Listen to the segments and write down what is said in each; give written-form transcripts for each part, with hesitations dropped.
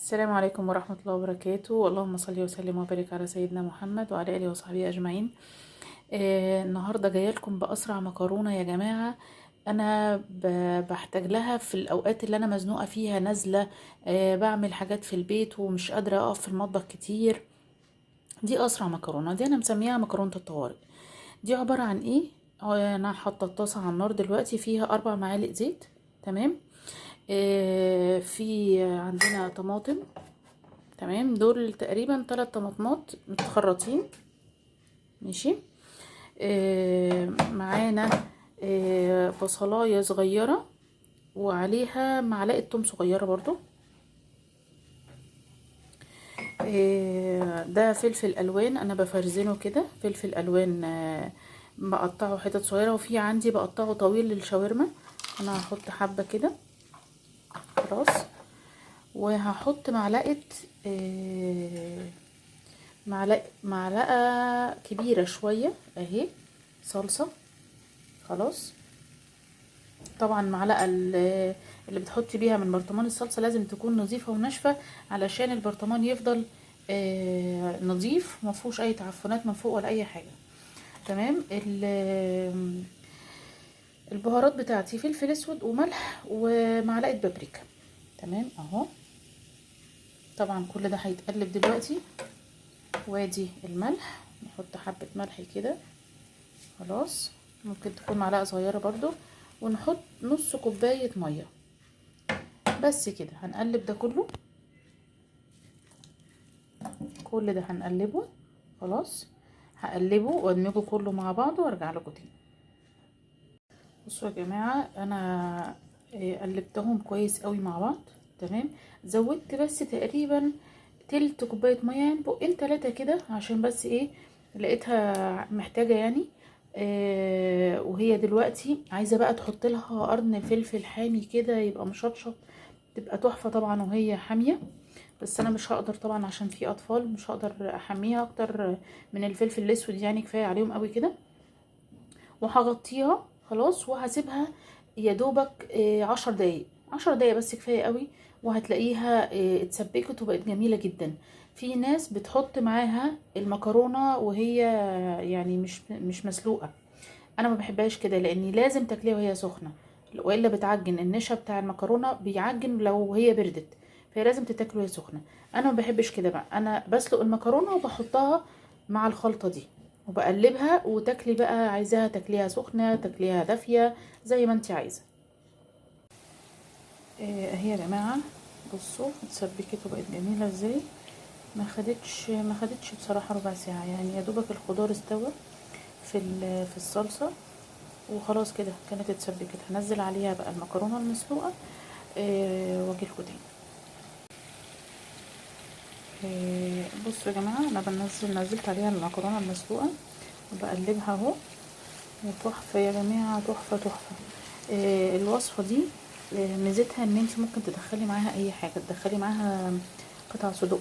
السلام عليكم ورحمة الله وبركاته. اللهم صل وسلم وبارك على سيدنا محمد وعلى آله وصحبه أجمعين. النهاردة جاية لكم بأسرع مكرونة يا جماعة. أنا بحتاج لها في الأوقات اللي أنا مزنوقة فيها نازلة. بعمل حاجات في البيت ومش قادرة أقف في المطبخ كتير. دي أسرع مكرونة، دي أنا مسميها مكرونة الطوارئ. دي عبارة عن إيه؟ أنا حاطة الطاسة على النار دلوقتي، فيها 4 معالق زيت. تمام. في عندنا طماطم. تمام، دول تقريبا 3 طماطمات متخرطين. ماشي. معانا بصلايه صغيره، وعليها معلقه توم صغيره برضو. ده فلفل الوان، انا بفرزنه كده فلفل الوان. بقطعه حتت صغيره، وفي عندي بقطعه طويل للشاورما. انا هحط حبه كده. خلاص. وهحط معلقه معلقة كبيرة شوية اهي صلصة. خلاص. طبعا معلقة اللي بتحطي بيها من برطمان الصلصة لازم تكون نظيفة وناشفة، علشان البرطمان يفضل نظيف مفهوش اي تعفنات من فوق ولا اي حاجة. تمام. البهارات بتاعتي فلفل اسود وملح ومعلقة بابريكا. تمام اهو. طبعا كل ده هيتقلب دلوقتي. وادي الملح، نحط حبة ملح كده. خلاص. ممكن تكون معلقة صغيرة برضو. ونحط نص كوباية مية بس كده. هنقلب ده كله. كل ده هنقلبه. خلاص. هقلبه وادمجه كله مع بعض وارجع لكم تاني. بصوا يا جماعة، انا قلبتهم كويس قوي مع بعض. تمام. زودت بس تقريبا تلت كوباية مية، يعني بقين 3 كده، عشان بس ايه لقيتها محتاجة يعني. وهي دلوقتي عايزة بقى تحط لها قرن فلفل حامي كده يبقى مشطشط، تبقى تحفة طبعا وهي حامية. بس انا مش هقدر طبعا عشان في اطفال، مش هقدر احميها اكتر من الفلفل الاسود، يعني كفاية عليهم قوي كده. وهغطيها. خلاص. وهسيبها يا دوبك 10 دقايق. 10 دقايق بس كفاية قوي. وهتلاقيها اتسبكت وبقت جميلة جدا. في ناس بتحط معاها المكرونة وهي يعني مش مسلوقة. انا ما بحبهاش كده، لاني لازم تاكليها وهي سخنة، والا بتعجن. النشا بتاع المكرونة بيعجن لو هي بردت، فهي لازم تتاكل وهي سخنة. انا ما بحبش كده بقى. انا بسلق المكرونة وبحطها مع الخلطة دي وبقلبها، وتاكلي بقى عايزاها تاكليها سخنة تاكليها دافية زي ما انت عايزة. اهي يا جماعة، بصوا اتسبكت وبقت جميلة ازاي. ما خدتش بصراحة ربع ساعة، يعني يا دوبك الخضار استوى في الصلصة. وخلاص كده كانت اتسبكت. هنزل عليها بقى المكرونة المسلوقة. واجيلكوا تاني. بصوا يا جماعة، انا نزلت عليها المكرونة المسلوقة وبقلبها اهو. وتحفة يا جماعة، تحفة تحفة. الوصفة دي ميزتها ان انت ممكن تدخلي معاها اي حاجة، تدخلي معاها قطع صدوق.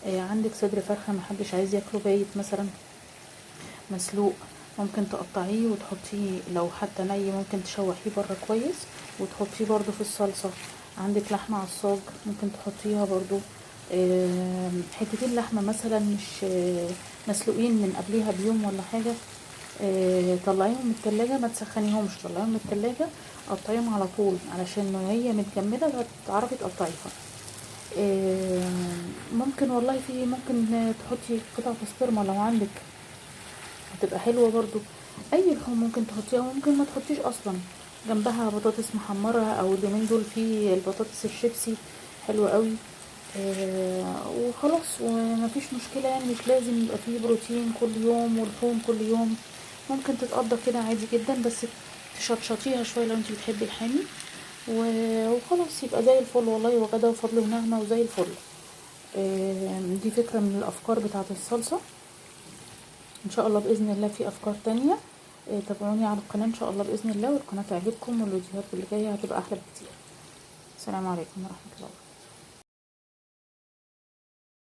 عندك صدر فرخة محدش عايز ياكله بايت مثلا مسلوق، ممكن تقطعيه وتحطيه. لو حتى ني ممكن تشوحيه بره كويس وتحطيه برضو في الصلصة. عندك لحمة عصاج ممكن تحطيها برضو. حتتين لحمة مثلا مش مسلوقين من قبلها بيوم ولا حاجة. طلعيهم من التلاجة، ما تسخنيهمش، طلعيهم من التلاجة. قطعيهم على طول علشان وهي متجمدة تعرفي تقطعيها. ممكن والله ممكن تحطي قطع بسطرمة لو عندك، هتبقى حلوة برضو. اي لحوم ممكن تحطيها، ممكن ما تحطيش اصلا. جنبها بطاطس محمرة، او اليومين دول في البطاطس الشيبسي حلوة قوي. وخلاص ومفيش مشكلة، يعني مش لازم يبقى فيه بروتين كل يوم ولحوم كل يوم. ممكن تتقضى كده عادي جدا، بس تشطشطيها شوية لو انت بتحبي الحامي. وخلاص يبقى زي الفل والله، وغدا وفضل ونعمة وزي الفل. دي فكرة من الافكار بتاعة الصلصة. ان شاء الله باذن الله في افكار تانية. تابعوني على القناة ان شاء الله باذن الله، والقناة تعجبكم، والفيديوهات اللي جاية هتبقى احلى بكتير. السلام عليكم ورحمة الله.